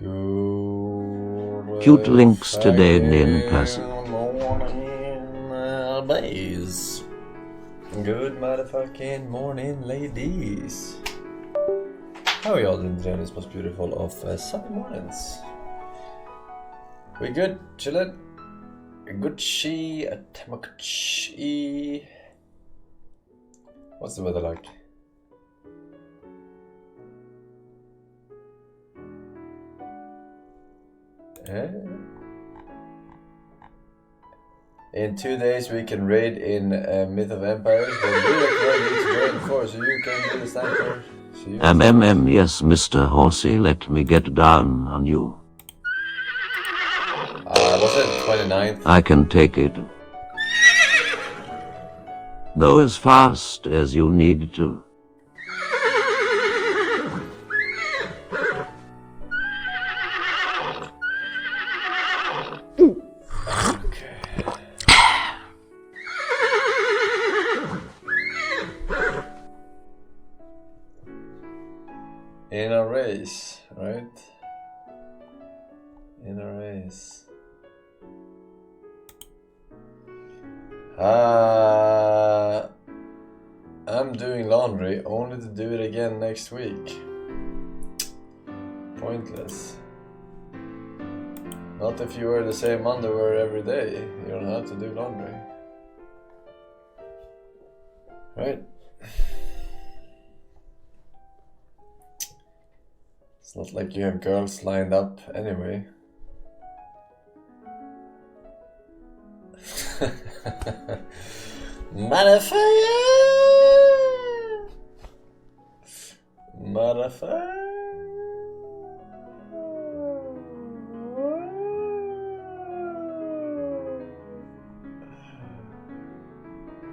Good Cute links today in person. morning, bays. Good motherfucking morning, ladies. How are y'all doing today on this most beautiful of Sunday mornings? We good? Chillin'? Gucci, Tamaguchi. What's the weather like? In 2 days we can raid in Myth of Empires, but we require you to join before, so you can do the sniper. Yes, Mr. Horsey, let me get down on you. Was it 29th? I can take it. Go as fast as you need to. In a race, right? In a race. I'm doing laundry only to do it again next week. Pointless. Not if you wear the same underwear every day. You don't have to do laundry. Right? It's not like you have girls lined up anyway. Motherfucker! Motherfucker!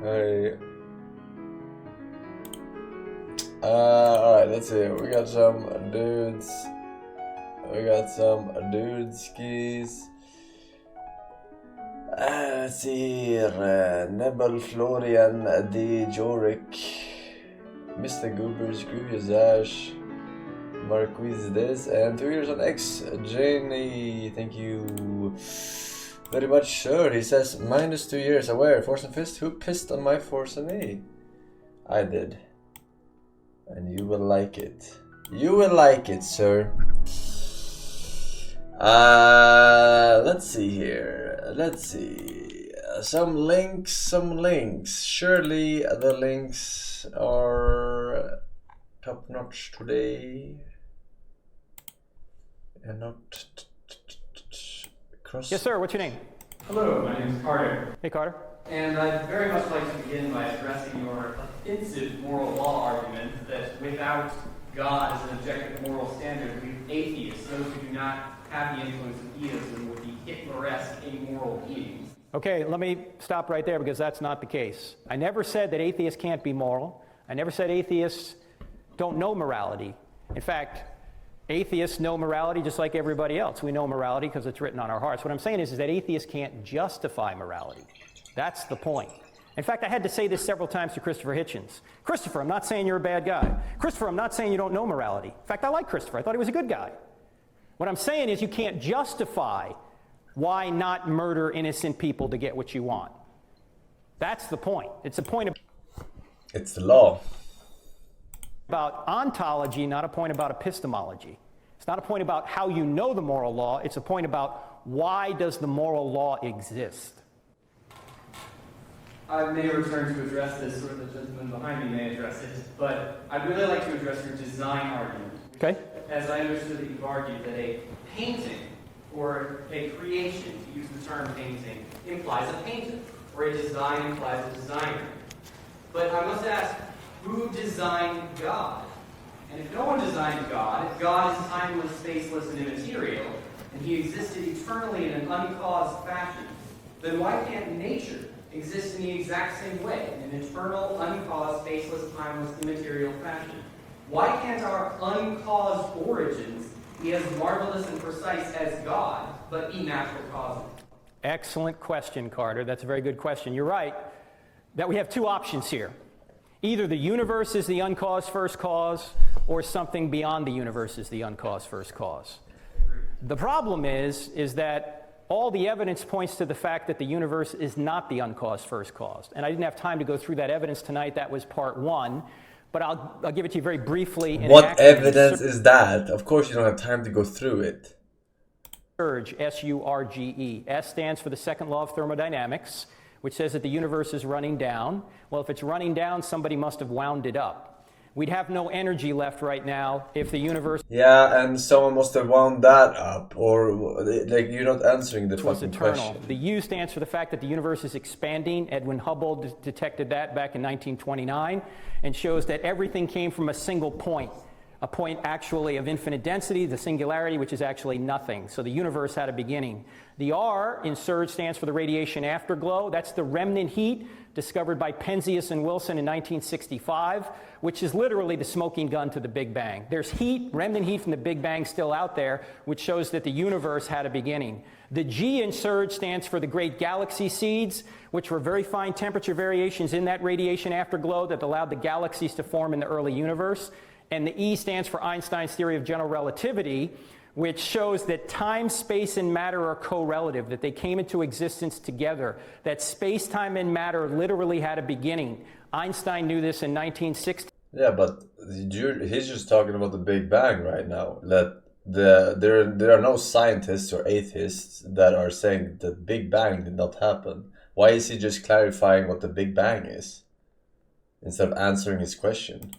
Hey. Alright, let's see. We got some dudes. We got some dude skis. Let's see here. Nebel Florian D. Jorik. Mr. Goobers, Grievous Ash. Marquise this. And 2 years on X. Janie, thank you very much, sir. He says -2 years. Aware. Forsen Fist. Who pissed on my Forsen A? I did. And you will like it. You will like it, sir. Let's see here. Let's see. Some links. Surely the links are top notch today. And not cross. Yes, sir. What's your name? Hello, my name is Carter. Hey, Carter. And I'd very much like to begin by addressing your offensive moral law argument that without God as an objective moral standard, we atheists, those who do not have the influence of theism, would be Hitler-esque immoral beings. Okay, let me stop right there because that's not the case. I never said that atheists can't be moral. I never said atheists don't know morality. In fact, atheists know morality just like everybody else. We know morality because it's written on our hearts. What I'm saying is that atheists can't justify morality. That's the point. In fact, I had to say this several times to Christopher Hitchens. Christopher, I'm not saying you're a bad guy. Christopher, I'm not saying you don't know morality. In fact, I like Christopher. I thought he was a good guy. What I'm saying is you can't justify why not murder innocent people to get what you want. That's the point. It's a point It's the law. about ontology, not a point about epistemology. It's not a point about how you know the moral law. It's a point about why does the moral law exist. I may return to address this, or the gentleman behind me may address it, but I'd really like to address your design argument. Okay. As I understood that you've argued that a painting or a creation, to use the term painting, implies a painter, or a design implies a designer. But I must ask, who designed God? And if no one designed God, if God is timeless, spaceless, and immaterial, and he existed eternally in an uncaused fashion, then why can't nature exist in the exact same way, in an eternal, uncaused, spaceless, timeless, immaterial fashion? Why can't our uncaused origins be as marvelous and precise as God, but be natural causes? Excellent question, Carter. That's a very good question. You're right that we have two options here. Either the universe is the uncaused first cause, or something beyond the universe is the uncaused first cause. The problem is that all the evidence points to the fact that the universe is not the uncaused first cause. And I didn't have time to go through that evidence tonight. That was part one. But I'll give it to you very briefly. What evidence is that? Of course you don't have time to go through it. Surge, S-U-R-G-E. S stands for the second law of thermodynamics, which says that the universe is running down. Well, if it's running down, somebody must have wound it up. We'd have no energy left right now if the universe... Yeah, and someone must have wound that up, or like you're not answering the fucking question. The U stands for the fact that the universe is expanding. Edwin Hubble detected that back in 1929 and shows that everything came from a single point. A point actually of infinite density, the singularity, which is actually nothing. So the universe had a beginning. The R in surge stands for the radiation afterglow. That's the remnant heat discovered by Penzias and Wilson in 1965, which is literally the smoking gun to the Big Bang. There's heat, remnant heat from the Big Bang still out there, which shows that the universe had a beginning. The G in surge stands for the great galaxy seeds, which were very fine temperature variations in that radiation afterglow that allowed the galaxies to form in the early universe. And the E stands for Einstein's theory of general relativity, which shows that time, space, and matter are correlative, that they came into existence together, that space, time, and matter literally had a beginning. Einstein knew this in 1960. Yeah, but he's just talking about the Big Bang right now. That there are no scientists or atheists that are saying the Big Bang did not happen. Why is he just clarifying what the Big Bang is instead of answering his question?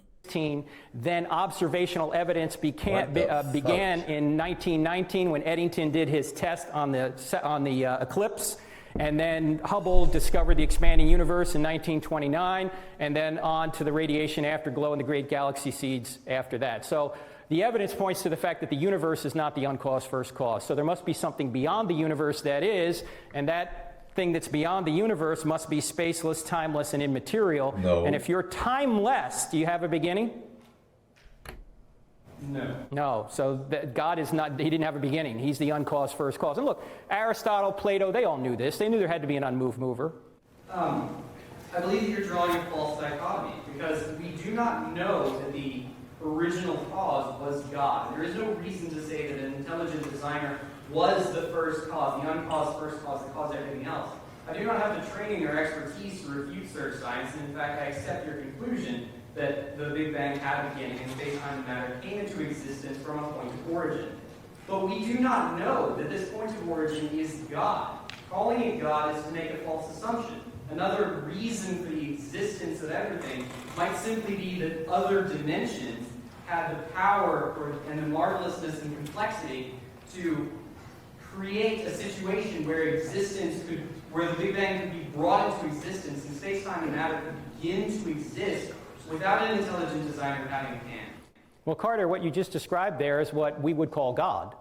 Then observational evidence began in 1919 when Eddington did his test on the eclipse, and then Hubble discovered the expanding universe in 1929, and then on to the radiation afterglow and the great galaxy seeds after that. So the evidence points to the fact that the universe is not the uncaused first cause. So there must be something beyond the universe that is, and that thing that's beyond the universe must be spaceless, timeless, and immaterial. No. And if you're timeless, do you have a beginning? No. No. So God is not, he didn't have a beginning. He's the uncaused first cause. And look, Aristotle, Plato, they all knew this. They knew there had to be an unmoved mover. I believe that you're drawing a false dichotomy, because we do not know that the original cause was God. There is no reason to say that an intelligent designer was the first cause, the uncaused first cause that caused everything else. I do not have the training or expertise to refute surge science, and in fact I accept your conclusion that the Big Bang had a beginning and space-time and matter came into existence from a point of origin. But we do not know that this point of origin is God. Calling it God is to make a false assumption. Another reason for the existence of everything might simply be that other dimensions had the power and the marvelousness and complexity to create a situation where where the Big Bang could be brought into existence and space-time and matter could begin to exist without an intelligent designer having a hand. Well, Carter, what you just described there is what we would call God.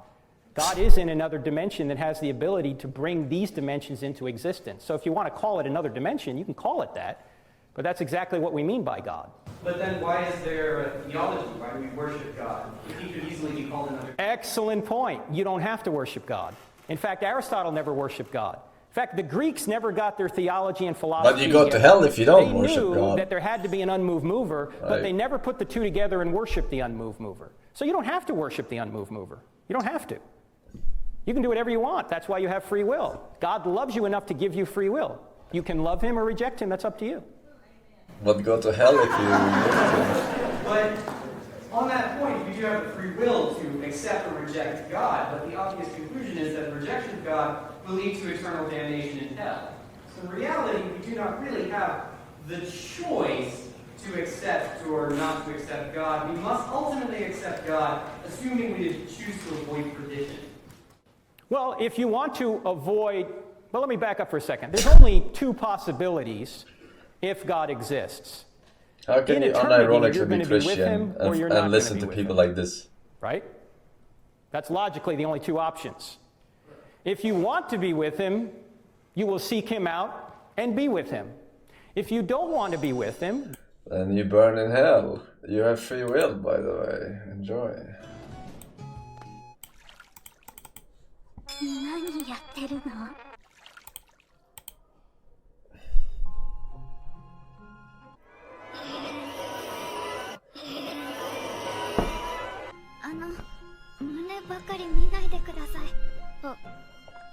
God is in another dimension that has the ability to bring these dimensions into existence. So if you want to call it another dimension, you can call it that. But that's exactly what we mean by God. But then why is there a theology? Why do we worship God? If he could easily be called another... Excellent point. You don't have to worship God. In fact, Aristotle never worshiped God. In fact, the Greeks never got their theology and philosophy. But you go to hell if you don't worship God. They knew that there had to be an unmoved mover, but they never put the two together and worshiped the unmoved mover. So you don't have to worship the unmoved mover. You don't have to. You can do whatever you want. That's why you have free will. God loves you enough to give you free will. You can love him or reject him. That's up to you. But go to hell if you... But on that point, you do have the free will to accept or reject God, but the obvious conclusion is that rejection of God will lead to eternal damnation in hell. So in reality, we do not really have the choice to accept or not to accept God. We must ultimately accept God, assuming we choose to avoid perdition. Well, if you want to avoid... Well, let me back up for a second. There's only two possibilities if God exists. How can you unironically be Christian and listen to people like this? Right? That's logically the only two options. If you want to be with him, you will seek him out and be with him. If you don't want to be with him... Then you burn in hell. You have free will, by the way. Enjoy. 何やってるの? Ano, 胸ばかり見ないでください.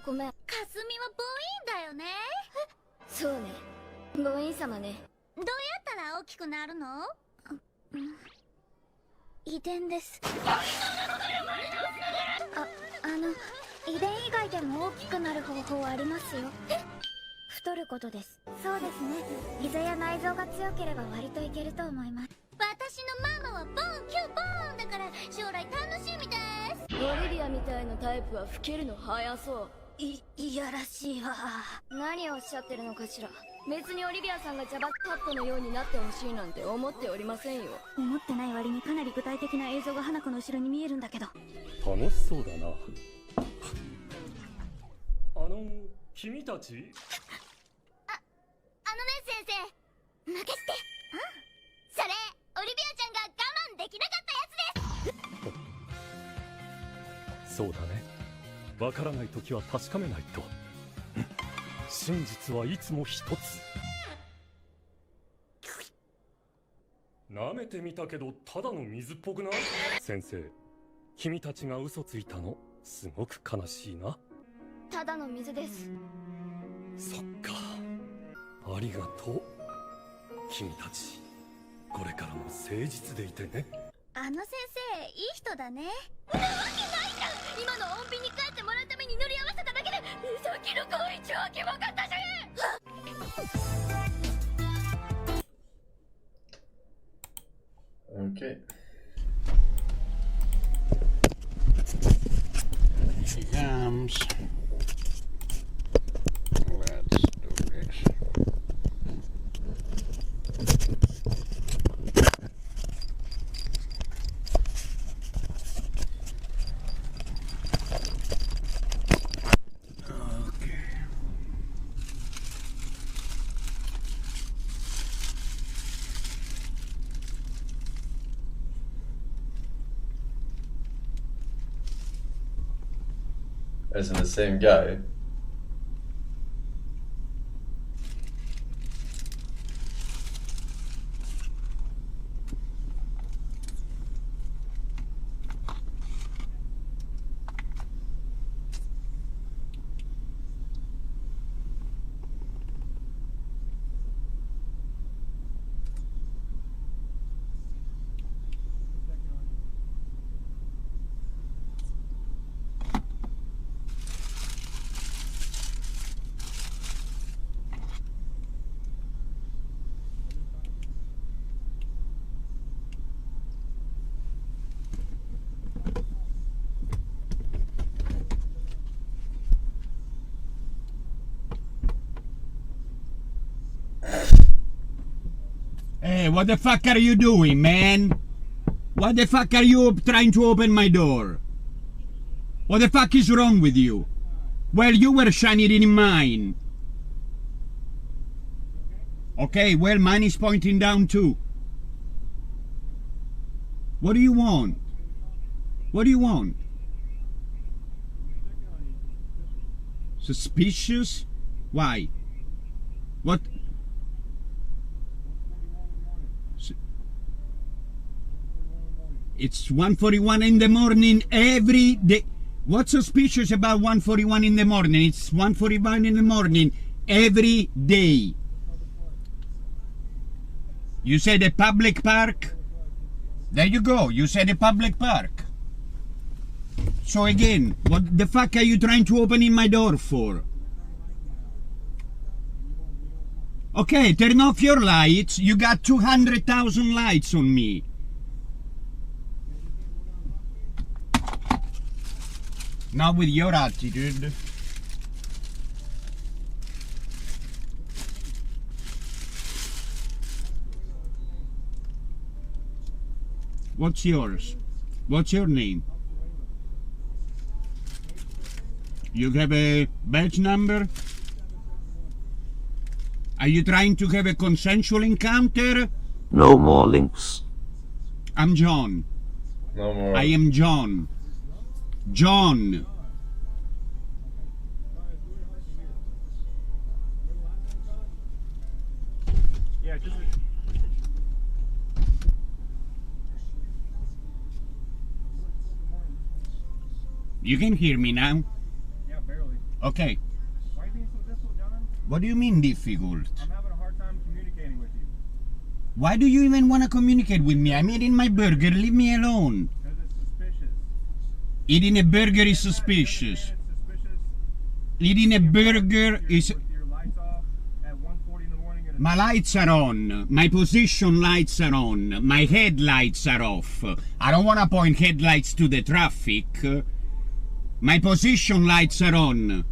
ごめん。かすみは母音だよね。そうね。母音様ね。どうやったら大きくなるの？遺伝です。遺伝以外でも大きくなる方法ありますよ。太ることです。そうですね。膝や内臓が強ければ割といけると思います。私のママはボンキュボーンだから将来楽しみです。オリビアみたいなタイプは老けるの早そう。いやらしいわ。何をおっしゃってるのかしら。別にオリビアさんがジャバカットのようになってほしいなんて思っておりませんよ。思ってない割にかなり具体的な映像が花子の後ろに見えるんだけど。楽しそうだな。君たち？あのね先生、任せて。それオリビアちゃんが我慢できなかったやつです。そうだね。わからないときは確かめないと。真実はいつも一つ。舐めてみたけどただの水っぽくない？先生、君たちが嘘ついたのすごく悲しいな。ただの水です。そっか、ありがとう。君たちこれからも誠実でいてね。あの先生、いい人だね。なわけないじゃん。今の穏便に帰ってもらうために乗り合わせただけでさっきの行為超キモかったじゃん。Okay. She comes. Let's do this. Isn't the same guy? Hey, what the fuck are you doing, man? What the fuck are you trying to open my door? What the fuck is wrong with you? Well, you were shining in mine. Okay, well, mine is pointing down too. What do you want? What do you want? Suspicious? Why? What? It's 1:41 in the morning every day. What's suspicious about 1:41 in the morning? It's 1:41 in the morning every day. You said a public park? There you go. You said a public park. So again, what the fuck are you trying to open in my door for? Okay, turn off your lights. You got 200,000 lights on me. Not with your attitude. What's yours? What's your name? You have a badge number? Are you trying to have a consensual encounter? No more links. I'm John. No more. I am John. John. Yeah, just... You can hear me now? Yeah, barely. Okay. Why are you being so difficult, John? What do you mean difficult? I'm having a hard time communicating with you. Why do you even want to communicate with me? I'm eating my burger. Leave me alone. Because it's suspicious. Eating a burger is suspicious. It's suspicious. Eating a burger is... With your lights off at 1:40 in the morning. My lights are on. My position lights are on. My headlights are off. I don't want to point headlights to the traffic. My position lights are on.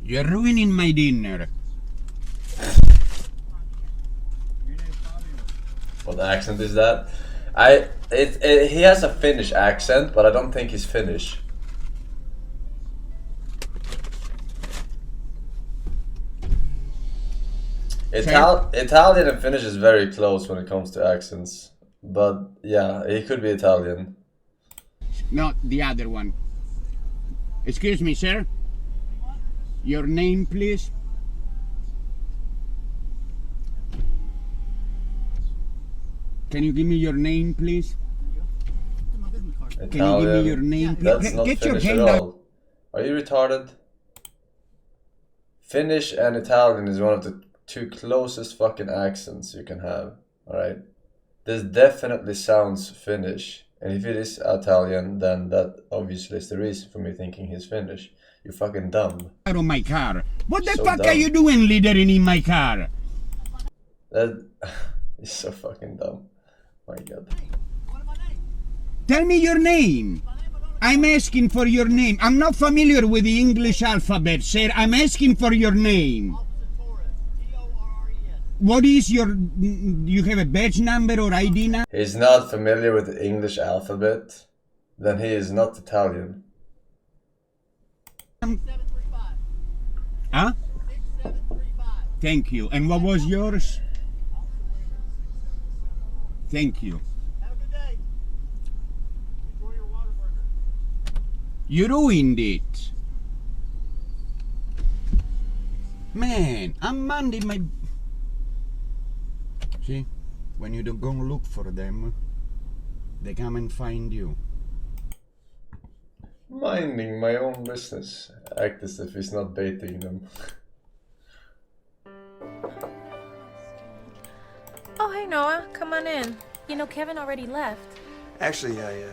You're ruining my dinner. What accent is that? He has a Finnish accent, but I don't think he's Finnish. Italian and Finnish is very close when it comes to accents. But yeah, he could be Italian. Not the other one. Excuse me, sir. Your name, please? Can you give me your name, please? Italian. Can you give me your name, please? That's not Get your Finnish hand at out. all. Are you retarded? Finnish and Italian is one of the two closest fucking accents you can have. Alright? This definitely sounds Finnish. And if it is Italian, then that obviously is the reason for me thinking he's Finnish. You're fucking dumb. Out of my car. What the So fuck dumb. are you doing littering in my car? That is so fucking dumb. My god. Tell me your name. I'm asking for your name. I'm not familiar with the English alphabet, sir. I'm asking for your name. What is your... You have a badge number or ID number? He's not familiar with the English alphabet, then he is not Italian. Huh? Thank you. And what was yours? Thank you. Have a good day. Enjoy your water burger. You ruined it. Man, I'm minding my... See? When you don't go look for them, they come and find you. Minding my own business. Act as if he's not baiting them. Oh, hey, Noah. Come on in. You know, Kevin already left. Actually, I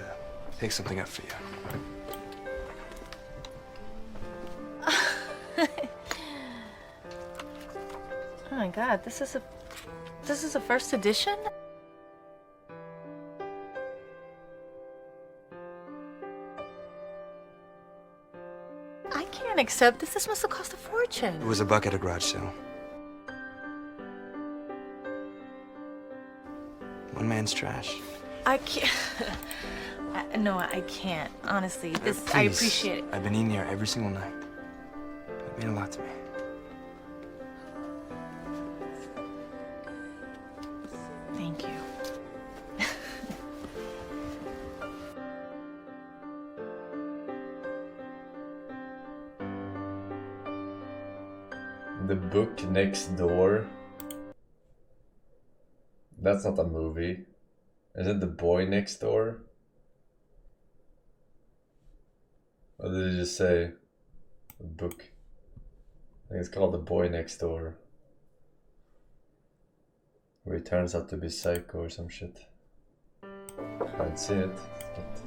picked something up for you. Oh my God, this is a first edition? I can't accept this. This must have cost a fortune. It was $1 at a garage sale. One man's trash. I can't. No, I can't. Honestly, this Please. I appreciate it. I've been eating here every single night. It meant a lot to me. Thank you. The Book Next Door. That's not a movie. Is it The Boy Next Door? Or did you just say a book? I think it's called The Boy Next Door. Where he turns out to be psycho or some shit. I haven't seen it. But...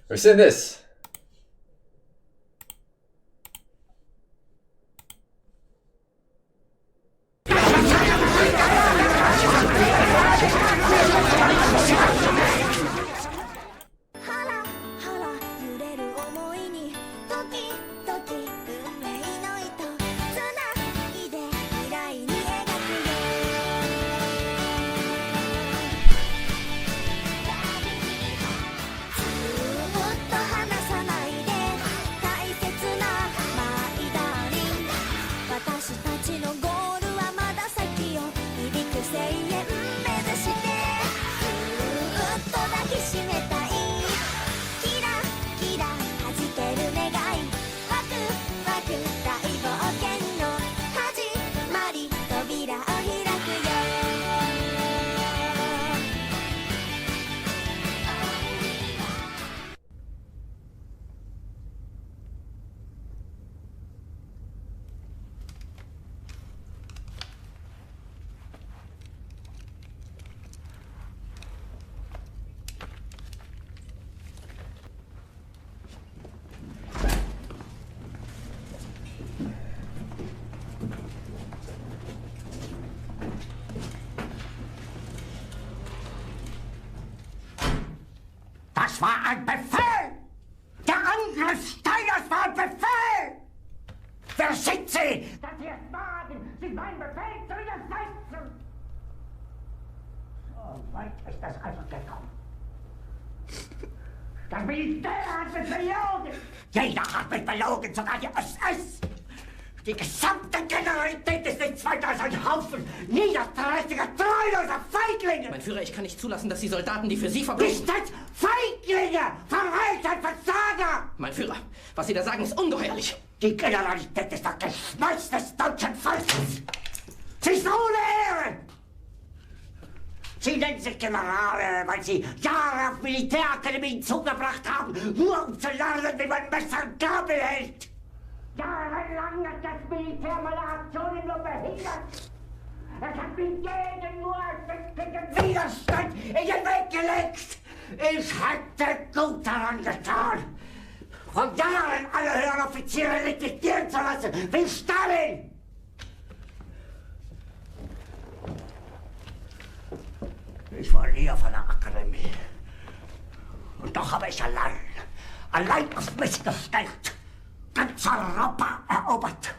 We've seen this! war ein Befehl! Der Angriff Steiners war ein Befehl! Wer sind Sie, dass Sie es wagen, sich meinen Befehl zu widersetzen? So weit ist das also gekommen. Das Militär hat mich belogen! Jeder hat mich belogen, sogar die SS! Die gesamte Generalität ist nichts weiter als ein Haufen niederträchtiger, treuloser Feiglinge! Mein Führer, ich kann nicht zulassen, dass die Soldaten, die für Sie verbringen... Nicht als Feiglinge! Verreiter, Versager! Mein Führer, was Sie da sagen, ist ungeheuerlich. Die Generalität ist das Geschmeiß des deutschen Volkes! Sie ist ohne Ehre! Sie nennen sich Generale, weil Sie Jahre auf Militärakademien zugebracht haben, nur um zu lernen, wie man Messer und Gabel hält! Jahrelang hat das Militär meine Aktionen nur behindert. Es hat mir jeden nur ersichtlichen Widerstand in den Weg gelegt. Ich hätte gut daran getan, von Jahren alle höheren Offiziere liquidieren zu lassen, wie Stalin. Ich war nie auf einer Akademie. Und doch habe ich allein auf mich gestellt, ganz Europa erobert.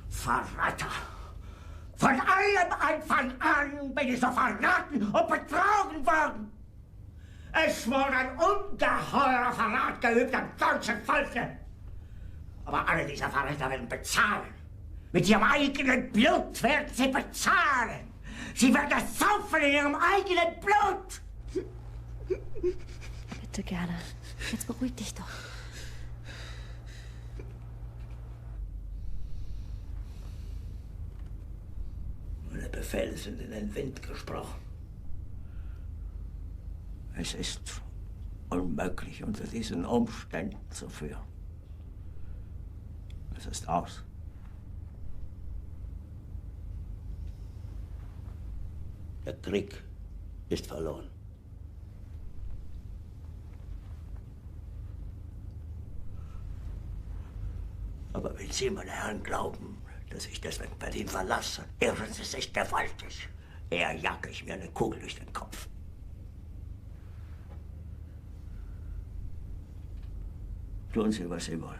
Verräter! Von allem Anfang an bin ich so verraten und betrogen worden. Es wurde ein ungeheurer Verrat geübt am deutschen Volke. Aber alle diese Verräter werden bezahlen. Mit ihrem eigenen Blut werden sie bezahlen. Sie werden das saufen in ihrem eigenen Blut. Bitte gerne. Jetzt beruhig dich doch. Meine Befehle sind in den Wind gesprochen. Es ist unmöglich, unter diesen Umständen zu führen. Es ist aus. Der Krieg ist verloren. Aber wenn Sie, meine Herren, glauben, dass ich deswegen Berlin verlasse, irren Sie sich gewaltig. Eher jage ich mir eine Kugel durch den Kopf. Tun Sie, was Sie wollen.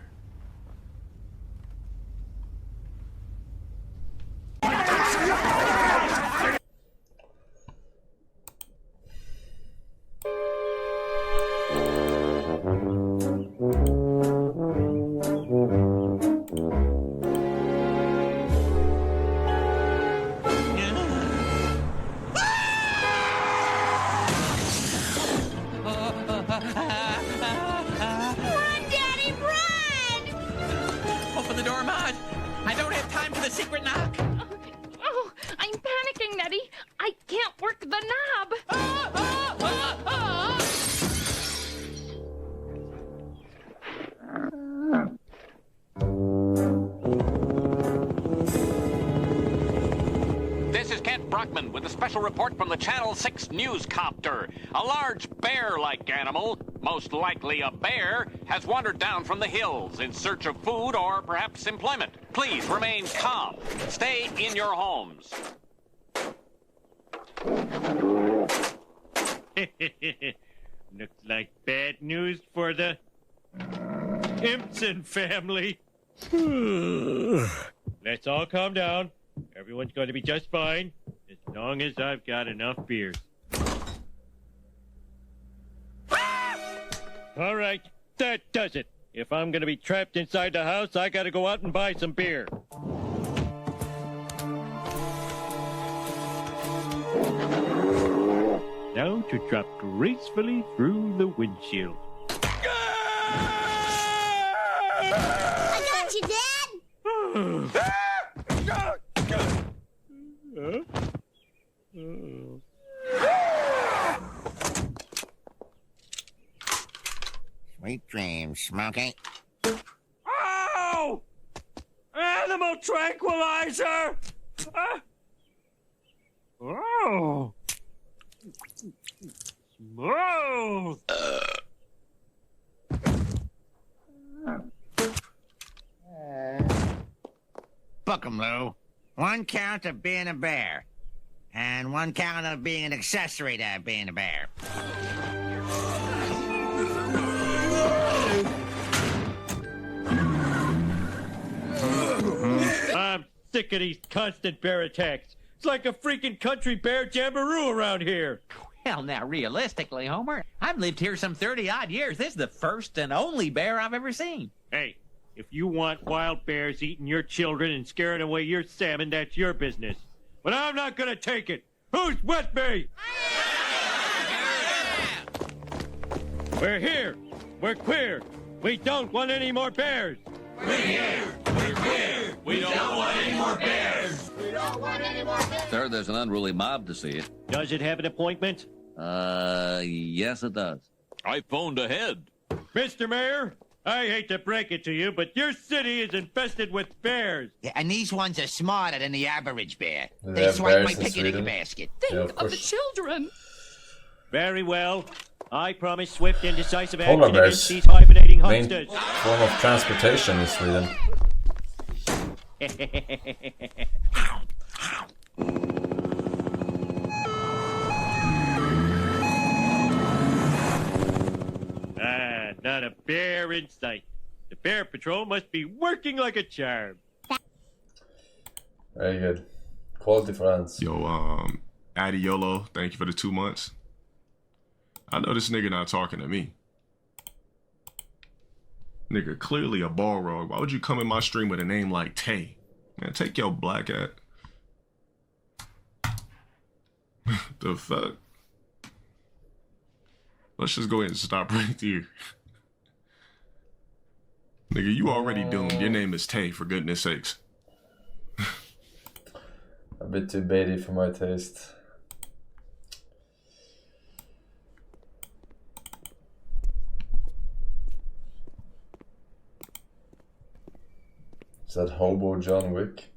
With a special report from the Channel 6 newscopter. A large bear-like animal, most likely a bear, has wandered down from the hills in search of food or perhaps employment. Please remain calm. Stay in your homes. Looks like bad news for the Impson family. Let's all calm down. Everyone's going to be just fine, as long as I've got enough beers. All right, that does it. If I'm going to be trapped inside the house, I got to go out and buy some beer. Now to drop gracefully through the windshield. I got you, Dad! Sweet dreams, Smokey. Ow! Animal tranquilizer! Oh! Smooth! Book 'em, Lou. One count of being a bear. And 1 count of being an accessory to being a bear. I'm sick of these constant bear attacks. It's like a freaking country bear jamboree around here. Well, now, realistically, Homer, I've lived here some 30-odd years. This is the first and only bear I've ever seen. Hey, if you want wild bears eating your children and scaring away your salmon, that's your business. But I'm not gonna take it. Who's with me? We're here. We're queer. We don't want any more bears. We're here. We're queer. We don't want any more bears. We don't want any more bears. Sir, there's an unruly mob to see it. Does it have an appointment? Yes, it does. I phoned ahead. Mr. Mayor, I hate to break it to you, but your city is infested with bears. Yeah, and these ones are smarter than the average bear. They They have swipe my bears in picnic Sweden. basket. Yeah, of course. children. Very well. I promise swift and decisive Polar action bears. against these hibernating Main hucksters. form of transportation in Sweden. Not a bear in sight. The Bear Patrol must be working like a charm. Very good. Quality France. Yo, Adiolo, thank you for the 2 months. I know this nigga not talking to me. Nigga, clearly a Balrog. Why would you come in my stream with a name like Tay? Man, take your black at. The fuck? Let's just go ahead and stop right here. Nigga, you already doomed. Your name is Tay, for goodness sakes. A bit too baity for my taste. Is that Hobo John Wick?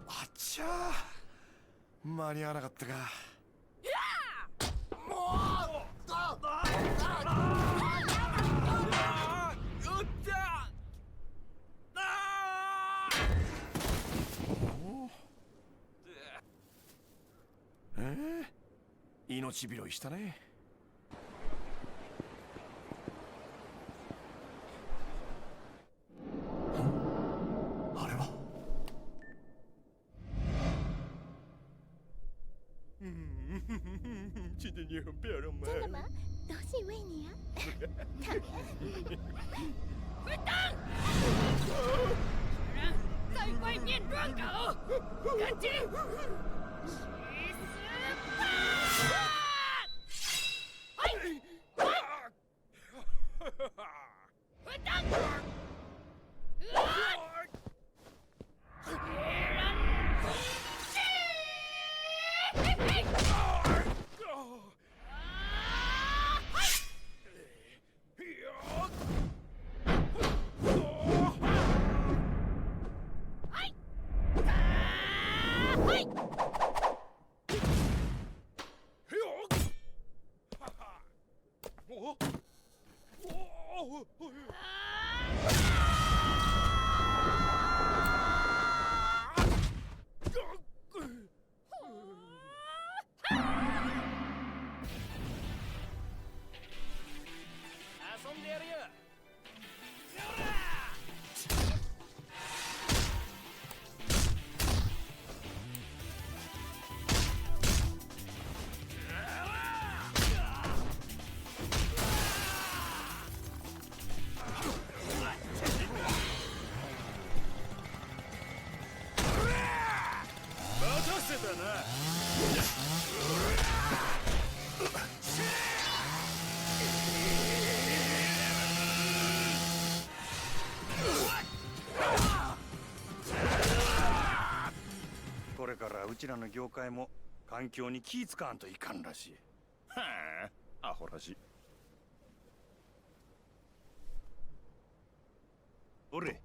아차! 많이 안 나갔다가. 에? 命拾いしたね。あれは真的你很漂亮吗？真的吗？都是因为你啊！快等！在外面乱搞，赶紧！去死吧！快等！これからうちらの業界も環境に気使わんといかんらしい。はあ、アホらしい。おれ。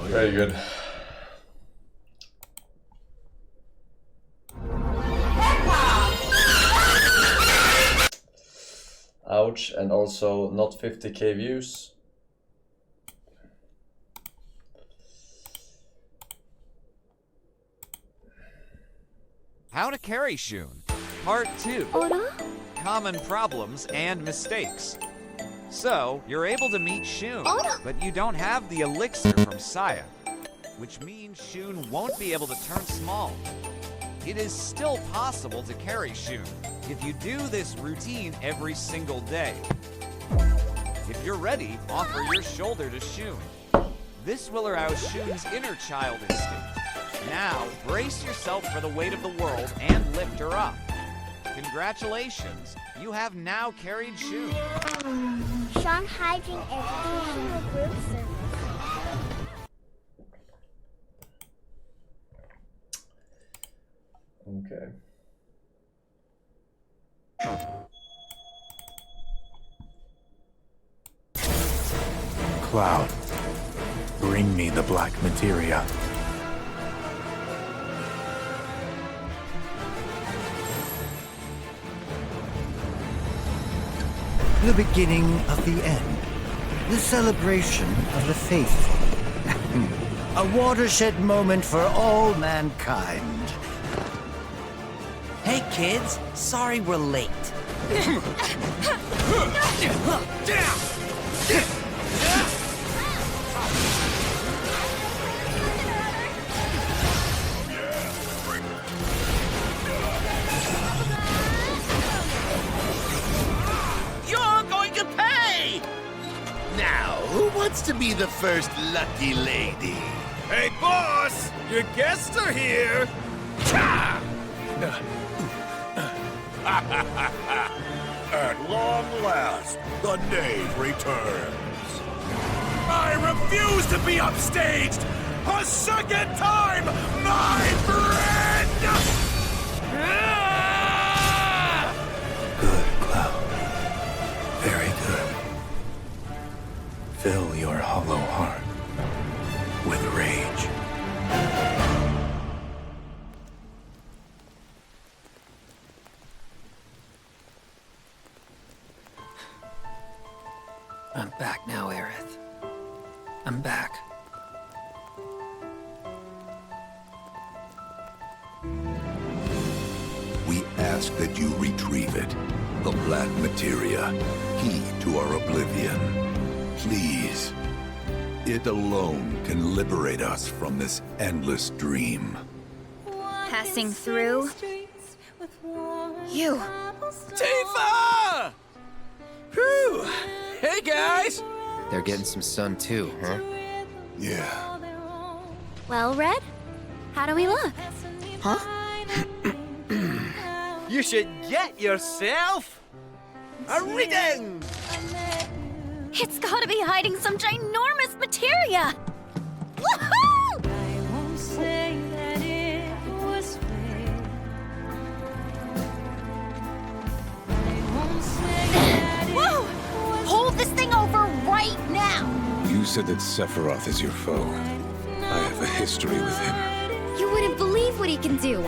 Very good. Ouch, and also not 50k views. How to carry Shun, Part 2. Common problems and mistakes. So, you're able to meet Shun, but you don't have the elixir from Saya, which means Shun won't be able to turn small. It is still possible to carry Shun if you do this routine every single day. If you're ready, offer your shoulder to Shun. This will arouse Shun's inner child instinct. Now, brace yourself for the weight of the world and lift her up. Congratulations, you have now carried Shun. Shanghai Educational Group Service. Okay. Cloud, bring me the black materia. The beginning of the end. The celebration of the faithful. A watershed moment for all mankind. Hey kids, sorry we're late. You're going to pay! Now, who wants to be the first lucky lady? Hey, boss! Your guests are here! At long last, the knave returns. I refuse to be upstaged a second time, my friend! Good, Cloud. Very good. Fill your hollow heart with rage. I'm back now, Aerith. I'm back. We ask that you retrieve it. The black materia, key to our oblivion. Please. It alone can liberate us from this endless dream. Passing through. You. Tifa! Whew! Hey, guys! They're getting some sun, too, huh? Yeah. Well, Red, how do we look? Huh? You should get yourself a reading! It's gotta be hiding some ginormous materia! Woohoo! Whoa! Hold this thing over right now! You said that Sephiroth is your foe. I have a history with him. You wouldn't believe what he can do.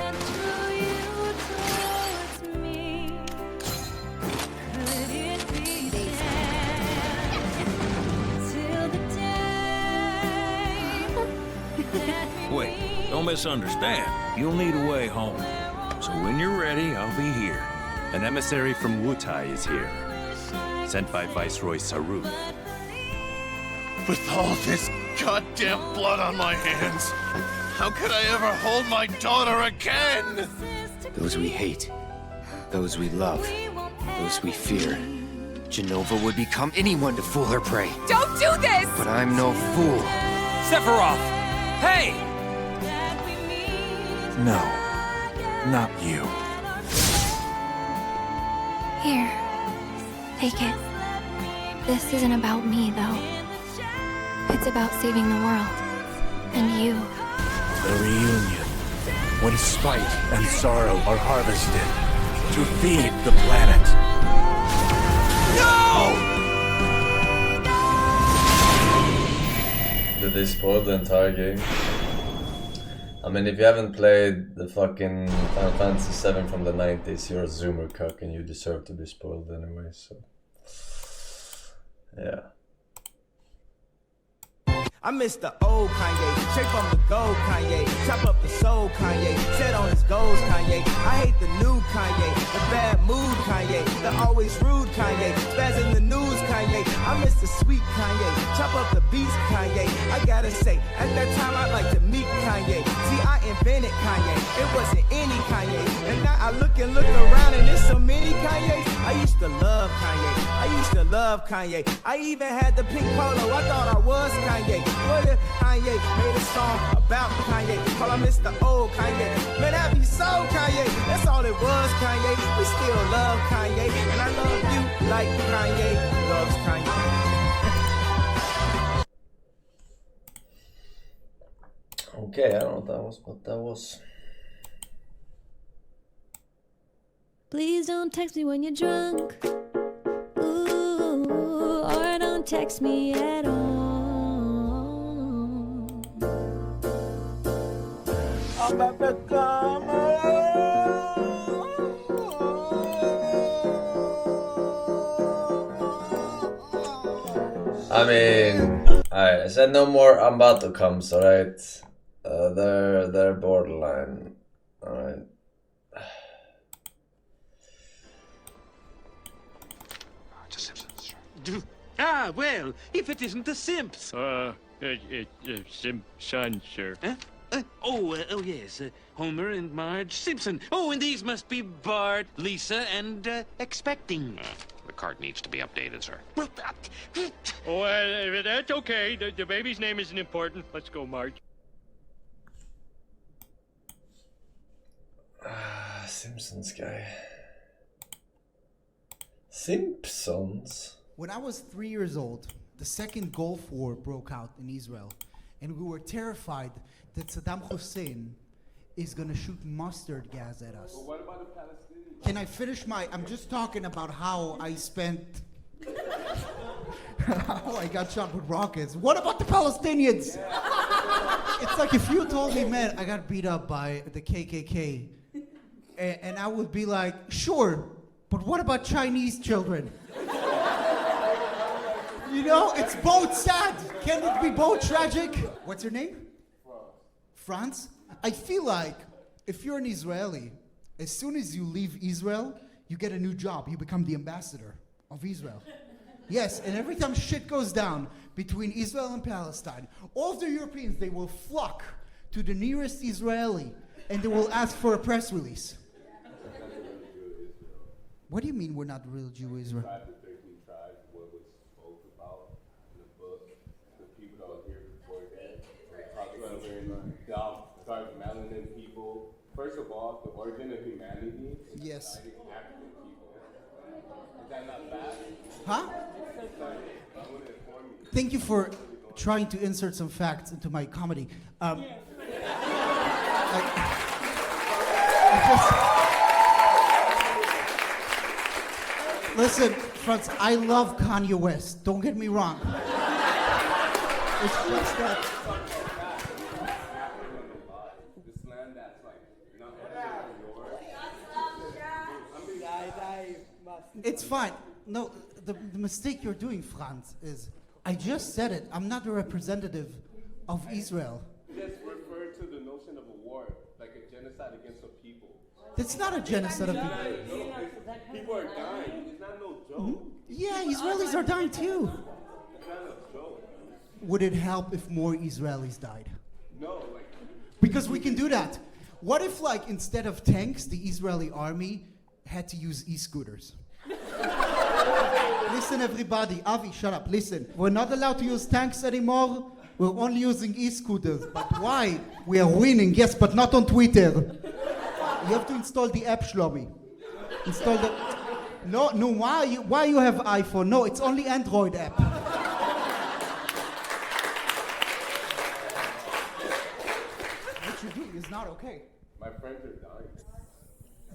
Wait, don't misunderstand. You'll need a way home. So when you're ready, I'll be here. An emissary from Wutai is here. Sent by Viceroy Saru. With all this goddamn blood on my hands, how could I ever hold my daughter again? Those we hate, those we love, those we fear. Genova would become anyone to fool her prey. Don't do this! But I'm no fool. Sephiroth! Hey! No, not you. Here. Take it. This isn't about me, though. It's about saving the world. And you. The reunion. When spite and sorrow are harvested to feed the planet. No! Did they spoil the entire game? I mean, if you haven't played the fucking Final Fantasy VII from the 90s, you're a zoomer cuck and you deserve to be spoiled anyway, so... Yeah. I miss the old Kanye, straight from the gold Kanye. Chop up the soul Kanye, set on his goals Kanye. I hate the new Kanye, the bad mood Kanye, the always rude Kanye, spaz in the news Kanye. I miss the sweet Kanye, chop up the beats Kanye. I gotta say, at that time I'd like to meet Kanye. See, I invented Kanye, it wasn't any Kanye. And now I look around and there's so many Kanyes. I used to love Kanye, I used to love Kanye. I even had the pink polo, I thought I was Kanye. What if Kanye made a song about Kanye? Call I miss the old Kanye. Man, that be so Kanye. That's all it was, Kanye. We still love Kanye. And I love you like Kanye loves Kanye. Okay, I don't know what that was. Please don't text me when you're drunk. Ooh, or don't text me at all. I'm about to come I mean, alright, I said no more I'm about to come, alright? They're borderline, alright? Ah, well, if it isn't the Simps. Simpson, sir. Huh? Oh, yes, Homer and Marge Simpson. Oh, and these must be Bart, Lisa, and expecting. The cart needs to be updated, sir. Oh, that's okay. The baby's name isn't important. Let's go, Marge. Simpsons guy. Simpsons? When I was 3 years old, the second Gulf War broke out in Israel, and we were terrified that Saddam Hussein is gonna shoot mustard gas at us. But what about the Palestinians? Can I finish I'm just talking about how I spent, how I got shot with rockets. What about the Palestinians? Yeah. It's like if you told me, man, I got beat up by the KKK, and I would be like, sure, but what about Chinese children? You know, it's both sad. Can it be both tragic? What's your name? France? I feel like if you're an Israeli, as soon as you leave Israel, you get a new job. You become the ambassador of Israel. Yes, and every time shit goes down between Israel and Palestine, all the Europeans, they will flock to the nearest Israeli and they will ask for a press release. What do you mean we're not real Jew Israel? Melanin people. First of all, the origin of humanity is yes. African people. Is that not bad? Huh? Thank you for trying to insert some facts into my comedy. Listen, Franz, I love Kanye West. Don't get me wrong. It's just that. It's fine. No, the mistake you're doing, Franz, is I just said it. I'm not a representative of Israel. notion of a war, like a genocide against a people. That's not a genocide of people. People are dying. It's not no joke. Yeah, Israelis are dying too. It's not a joke. Would it help if more Israelis died? No, like. Because we can do that. What if, like, instead of tanks, the Israeli army had to use e-scooters? Listen, everybody. Avi, shut up. Listen. We're not allowed to use tanks anymore. We're only using e-scooters. But why? We are winning, yes, but not on Twitter. You have to install the app, Shlomi. Install the... No, why you have iPhone? No, it's only Android app. What you're doing is not okay. My friends are dying.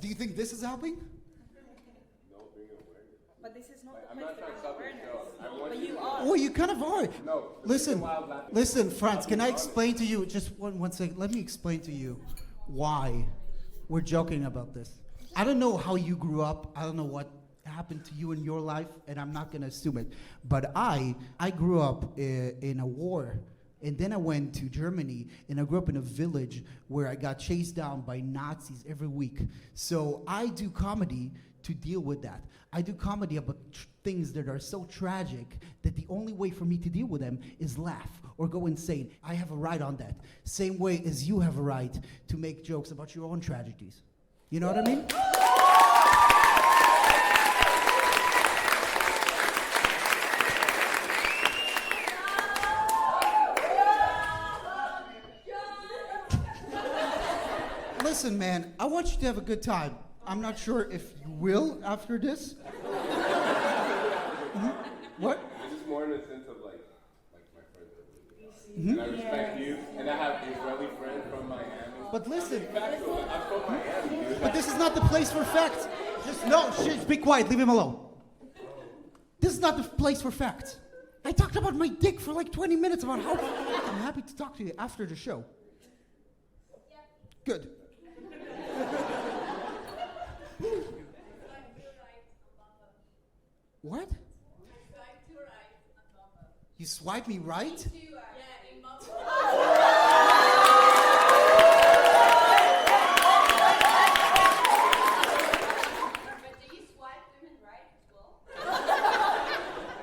Do you think this is helping? No, bring awareness. But this is not I'm not trying to stop the show. I want you to... Oh, you kind of are. No. Listen, Franz, can I explain to you, just one second, let me explain to you why we're joking about this. I don't know how you grew up. I don't know what happened to you in your life, and I'm not going to assume it. But I grew up in a war, and then I went to Germany, and I grew up in a village where I got chased down by Nazis every week. So I do comedy to deal with that. I do comedy about things that are so tragic that the only way for me to deal with them is laugh or go insane. I have a right on that. Same way as you have a right to make jokes about your own tragedies. You know what I mean? Listen, man, I want you to have a good time. I'm not sure if you will after this. What? This is more in the sense of like my friends. And I respect you, and I have Israeli friends from Miami. But listen. I'm from Miami, dude. But this is not the place for facts. Just be quiet. Leave him alone. This is not the place for facts. I talked about my dick for like 20 minutes about how I'm happy to talk to you after the show. Good. What? You swipe me right?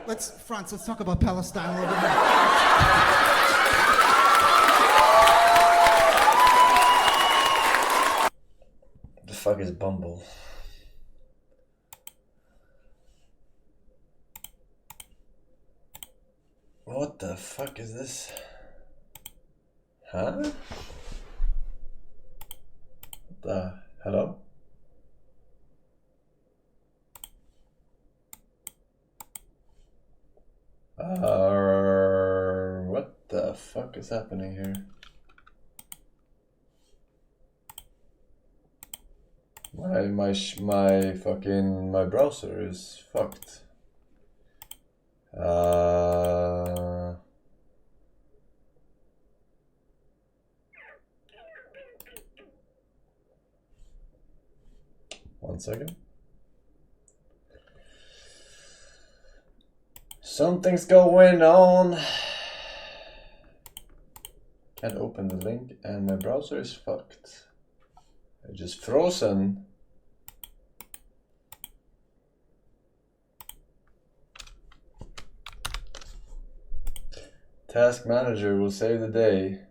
Let's talk about Palestine a little bit more. The fuck is Bumble? What the fuck is this? Huh? What the... Hello? What the fuck is happening here? My browser is fucked. One second. Something's going on. Can't open the link and my browser is fucked. I just frozen. Task manager will save the day.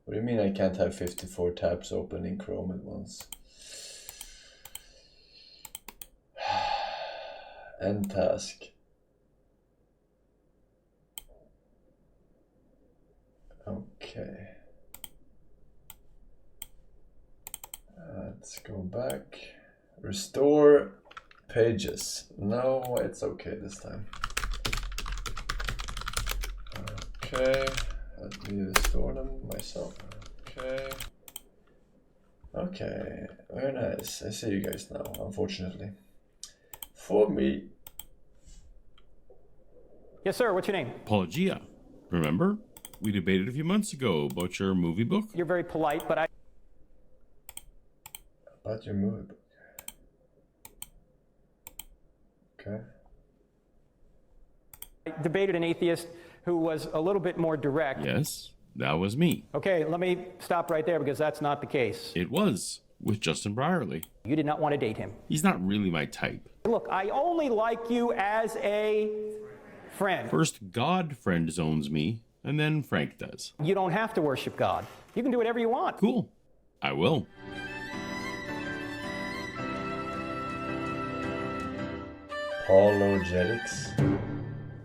What do you mean I can't have 54 tabs open in Chrome at once? End task. Okay. Let's go back. Restore pages. No, it's okay this time. Okay, let me restore them myself. Okay. Okay, very nice. I see you guys now, unfortunately. For me. Yes, sir. What's your name? Apologia. Remember? We debated a few months ago about your movie book. You're very polite, but I... About your movie book. Okay. I debated an atheist who was a little bit more direct. Yes? That was me. Okay, let me stop right there because that's not the case. It was, with Justin Brierley. You did not want to date him. He's not really my type. Look, I only like you as a friend. First, God friend zones me, and then Frank does. You don't have to worship God. You can do whatever you want. Cool. I will. Apologetics.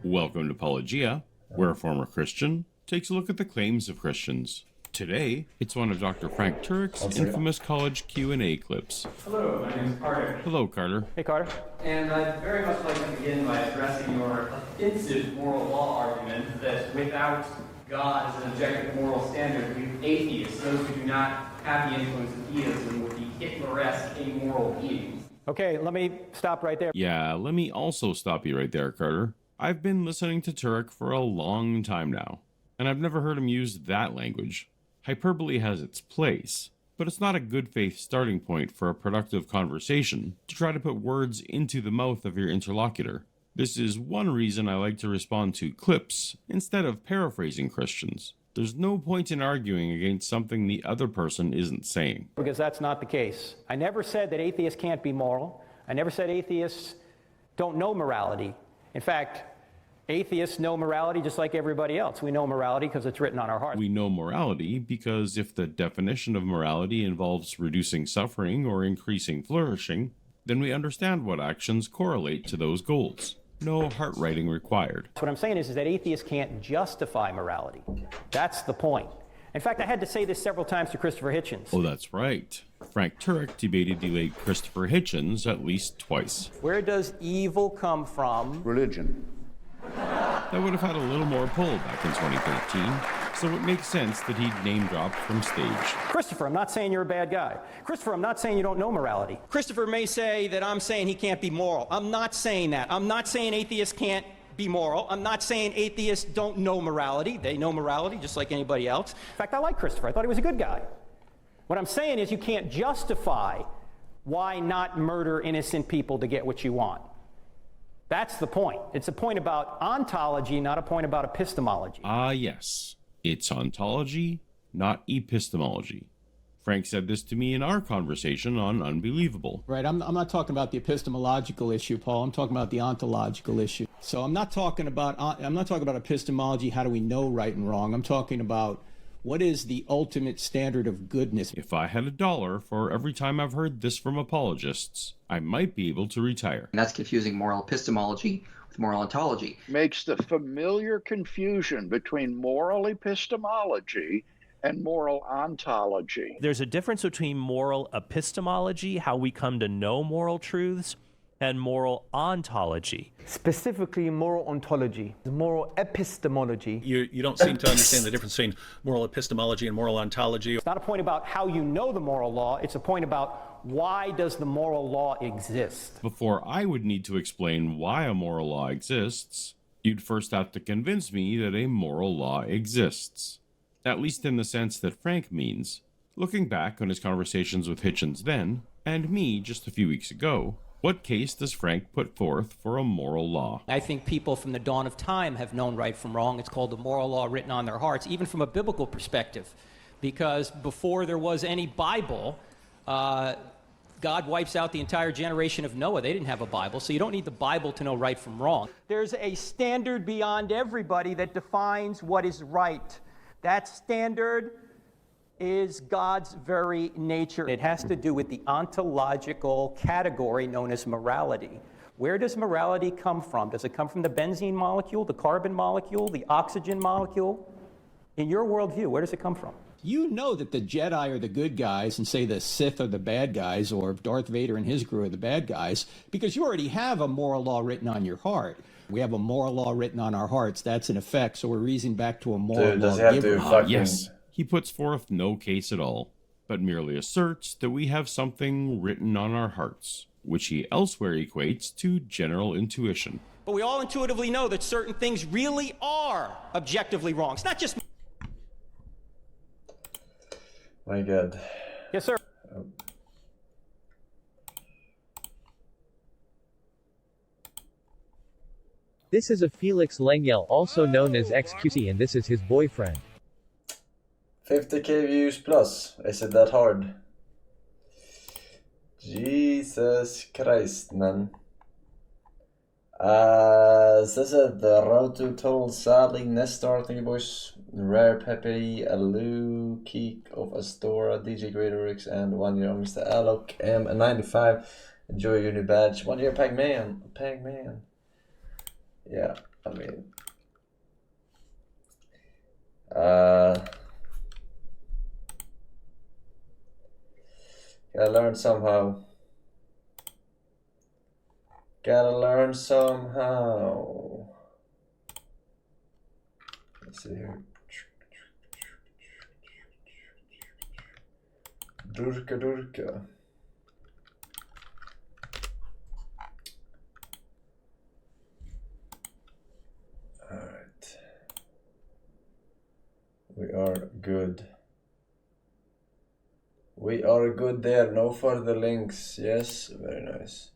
Welcome to Apologia, where a former Christian takes a look at the claims of Christians. Today, it's one of Dr. Frank Turek's infamous college Q&A clips. Hello, my name is Carter. Hello, Carter. Hey, Carter. And I'd very much like to begin by addressing your offensive moral law argument that without God as an objective moral standard, we atheists, those who do not have the influence of theism, would be Hitler-esque amoral beings. Okay, let me stop right there. Yeah, let me also stop you right there, Carter. I've been listening to Turek for a long time now, and I've never heard him use that language. Hyperbole has its place, but it's not a good faith starting point for a productive conversation to try to put words into the mouth of your interlocutor. This is one reason I like to respond to clips instead of paraphrasing Christians. There's no point in arguing against something the other person isn't saying. Because that's not the case. I never said that atheists can't be moral. I never said atheists don't know morality. In fact, atheists know morality just like everybody else. We know morality because it's written on our hearts. We know morality because if the definition of morality involves reducing suffering or increasing flourishing, then we understand what actions correlate to those goals. No heart writing required. What I'm saying is that atheists can't justify morality. That's the point. In fact, I had to say this several times to Christopher Hitchens. Oh, that's right. Frank Turek debated the late Christopher Hitchens at least twice. Where does evil come from? Religion. That would have had a little more pull back in 2013, so it makes sense that he'd name dropped from stage. Christopher, I'm not saying you're a bad guy. Christopher, I'm not saying you don't know morality. Christopher may say that I'm saying he can't be moral. I'm not saying that. I'm not saying atheists can't be moral. I'm not saying atheists don't know morality. They know morality just like anybody else. In fact, I like Christopher. I thought he was a good guy. What I'm saying is you can't justify why not murder innocent people to get what you want. That's the point. It's a point about ontology, not a point about epistemology. Ah, yes. It's ontology, not epistemology. Frank said this to me in our conversation on Unbelievable. Right, I'm not talking about the epistemological issue, Paul. I'm talking about the ontological issue. So I'm not talking about epistemology, how do we know right and wrong. I'm talking about what is the ultimate standard of goodness. If I had $1 for every time I've heard this from apologists, I might be able to retire. And that's confusing moral epistemology with moral ontology. Makes the familiar confusion between moral epistemology and moral ontology. There's a difference between moral epistemology, how we come to know moral truths, and moral ontology. Specifically moral ontology, moral epistemology. You don't seem to understand the difference between moral epistemology and moral ontology. It's not a point about how you know the moral law, it's a point about why does the moral law exist? Before I would need to explain why a moral law exists, you'd first have to convince me that a moral law exists. At least in the sense that Frank means. Looking back on his conversations with Hitchens then, and me just a few weeks ago, what case does Frank put forth for a moral law? I think people from the dawn of time have known right from wrong. It's called the moral law written on their hearts, even from a biblical perspective. Because before there was any Bible, God wipes out the entire generation of Noah. They didn't have a Bible, so you don't need the Bible to know right from wrong. There's a standard beyond everybody that defines what is right. That standard is God's very nature. It has to do with the ontological category known as morality. Where does morality come from? Does it come from the benzene molecule, the carbon molecule, the oxygen molecule? In your worldview, where does it come from? You know that the Jedi are the good guys and say the Sith are the bad guys, or Darth Vader and his crew are the bad guys, because you already have a moral law written on your heart. We have a moral law written on our hearts. That's in effect, so we're reasoning back to a moral law. Yes. He puts forth no case at all, but merely asserts that we have something written on our hearts, which he elsewhere equates to general intuition. But we all intuitively know that certain things really are objectively wrong. It's not just... My God. Yes, sir. This is a Felix Lengyel, also known as XQC, and this is his boyfriend. 50k views plus. Is it that hard? Jesus Christ, man. This is the road to total sadly Nestor, thank you boys. Rare Pepe, Alu, Keek of Astora, DJ Greatorix, and 1 year on Mr. Alok M95. Enjoy your new badge. 1 year Pac-Man. Pac-Man. Yeah, I mean. Gotta learn somehow. Gotta learn somehow. Let's see here. Durka Durka. Alright. We are good. We are good there. No further links. Yes, very nice.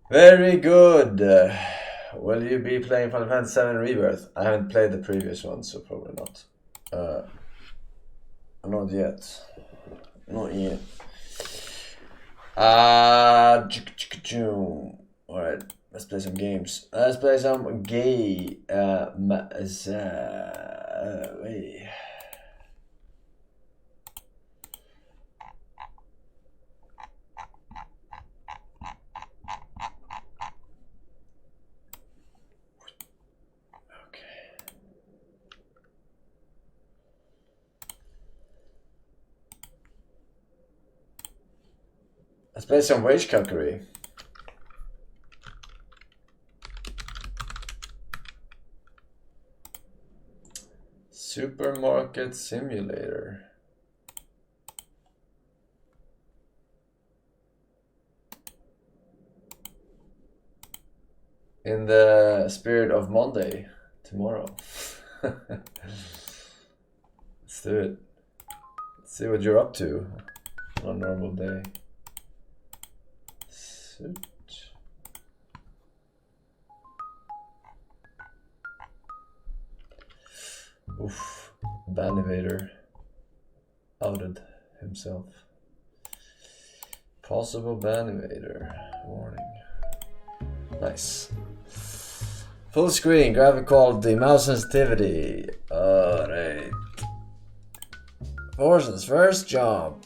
Very good. Will you be playing Final Fantasy VII Rebirth? I haven't played the previous one, so probably not. Not yet. Not yet. Alright, let's play some games. Let's play some gay wait. Let's play some wage calculator. Supermarket simulator. In the spirit of Monday, tomorrow. Let's do it. Let's see what you're up to on a normal day. Oof, Banivator outed himself. Possible Banivator warning. Nice. Full screen, graphic quality, mouse sensitivity. Alright. Forsen's first job.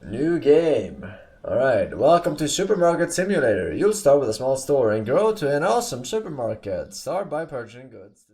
New game. Alright, welcome to Supermarket Simulator. You'll start with a small store and grow to an awesome supermarket. Start by purchasing goods.